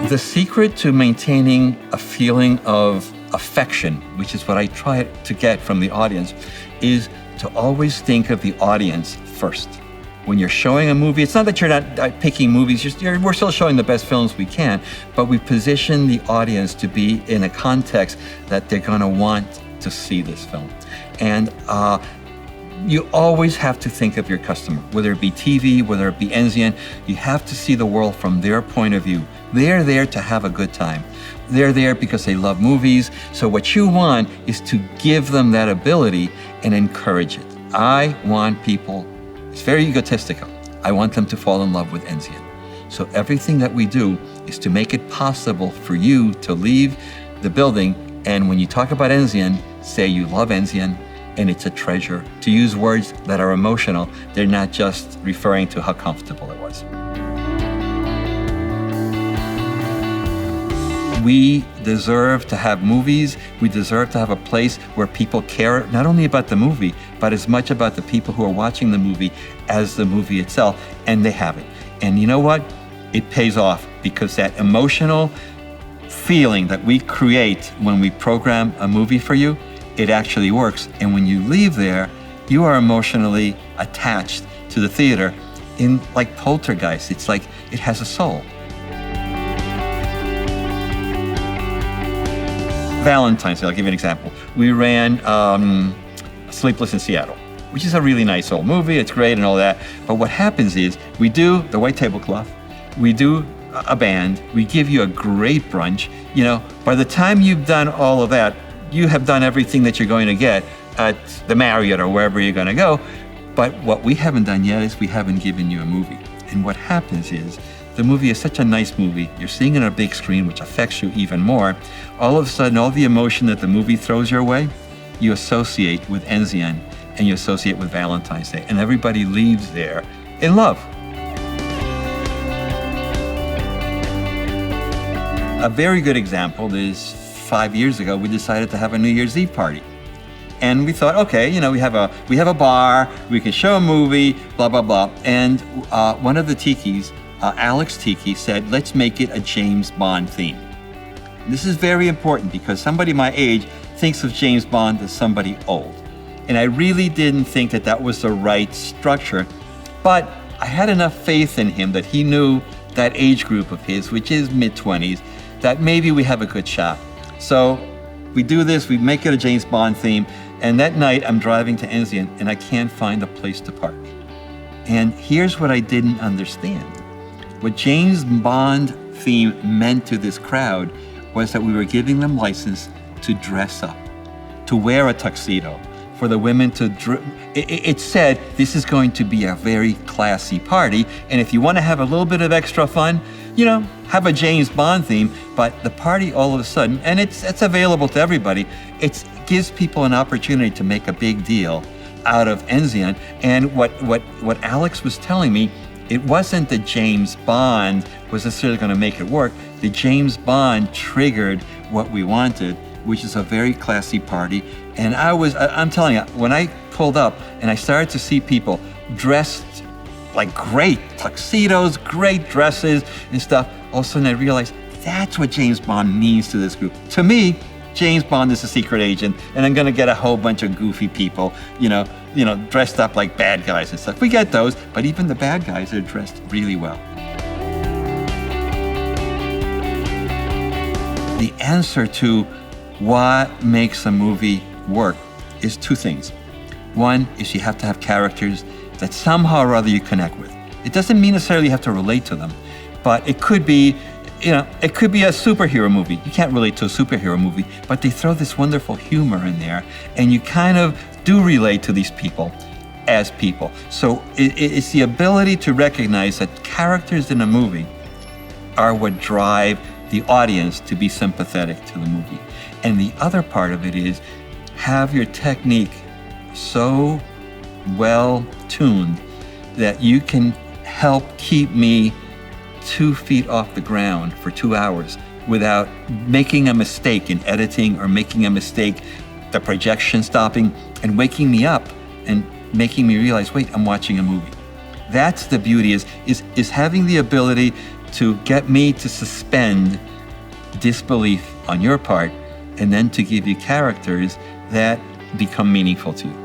The secret to maintaining a feeling of affection, which is what I try to get from the audience, is to always think of the audience first. When you're showing a movie, it's not that you're not picking movies, we're still showing the best films we can, but we position the audience to be in a context that they're gonna want to see this film. And you always have to think of your customer, whether it be TV, whether it be Enzian, you have to see the world from their point of view. They're there to have a good time. They're there because they love movies. So what you want is to give them that ability and encourage it. I want people, it's very egotistical, I want them to fall in love with Enzian. So everything that we do is to make it possible for you to leave the building, and when you talk about Enzian, say you love Enzian, and it's a treasure. To use words that are emotional, they're not just referring to how comfortable it was. We deserve to have movies. We deserve to have a place where people care not only about the movie, but as much about the people who are watching the movie as the movie itself, and they have it. And you know what? It pays off, because that emotional feeling that we create when we program a movie for you, it actually works. And when you leave there, you are emotionally attached to the theater in like poltergeist. It's like it has a soul. Valentines, I'll give you an example. We ran Sleepless in Seattle, which is a really nice old movie. It's great and all that. But what happens is we do the white tablecloth, we do a band, we give you a great brunch. You know, by the time you've done all of that, you have done everything that you're going to get at the Marriott or wherever you're going to go. But what we haven't done yet is we haven't given you a movie. And what happens is the movie is such a nice movie. You're seeing it on a big screen, which affects you even more. All of a sudden, all the emotion that the movie throws your way, you associate with Enzian and you associate with Valentine's Day. And everybody leaves there in love. A very good example is 5 years ago, we decided to have a New Year's Eve party. And we thought, okay, you know, we have a bar, we can show a movie, blah, blah, blah. And one of the tikis, Alex Tiki, said, let's make it a James Bond theme. This is very important because somebody my age thinks of James Bond as somebody old. And I really didn't think that that was the right structure, but I had enough faith in him that he knew that age group of his, which is mid-20s, that maybe we have a good shot. So we do this, we make it a James Bond theme, and that night I'm driving to Enzian and I can't find a place to park. And here's what I didn't understand. What James Bond theme meant to this crowd was that we were giving them license to dress up, to wear a tuxedo, for the women to, it said this is going to be a very classy party, and if you want to have a little bit of extra fun, you know, have a James Bond theme, but the party all of a sudden, and it's available to everybody, it gives people an opportunity to make a big deal out of Enzian. And what Alex was telling me, it wasn't that James Bond was necessarily going to make it work. The James Bond triggered what we wanted, which is a very classy party. And I'm telling you, when I pulled up and I started to see people dressed like great tuxedos, great dresses and stuff, all of a sudden I realized that's what James Bond means to this group. To me, James Bond is a secret agent, and I'm gonna get a whole bunch of goofy people, you know, dressed up like bad guys and stuff. We get those, but even the bad guys are dressed really well. The answer to what makes a movie work is two things. One is you have to have characters that somehow or other you connect with. It doesn't mean necessarily you have to relate to them, but it could be, it could be a superhero movie. You can't relate to a superhero movie, but they throw this wonderful humor in there, and you kind of do relate to these people as people. So it's the ability to recognize that characters in a movie are what drive the audience to be sympathetic to the movie. And the other part of it is have your technique so well tuned that you can help keep me 2 feet off the ground for 2 hours without making a mistake in editing or making a mistake, the projection stopping and waking me up and making me realize, wait, I'm watching a movie. That's the beauty is having the ability to get me to suspend disbelief on your part, and then to give you characters that become meaningful to you.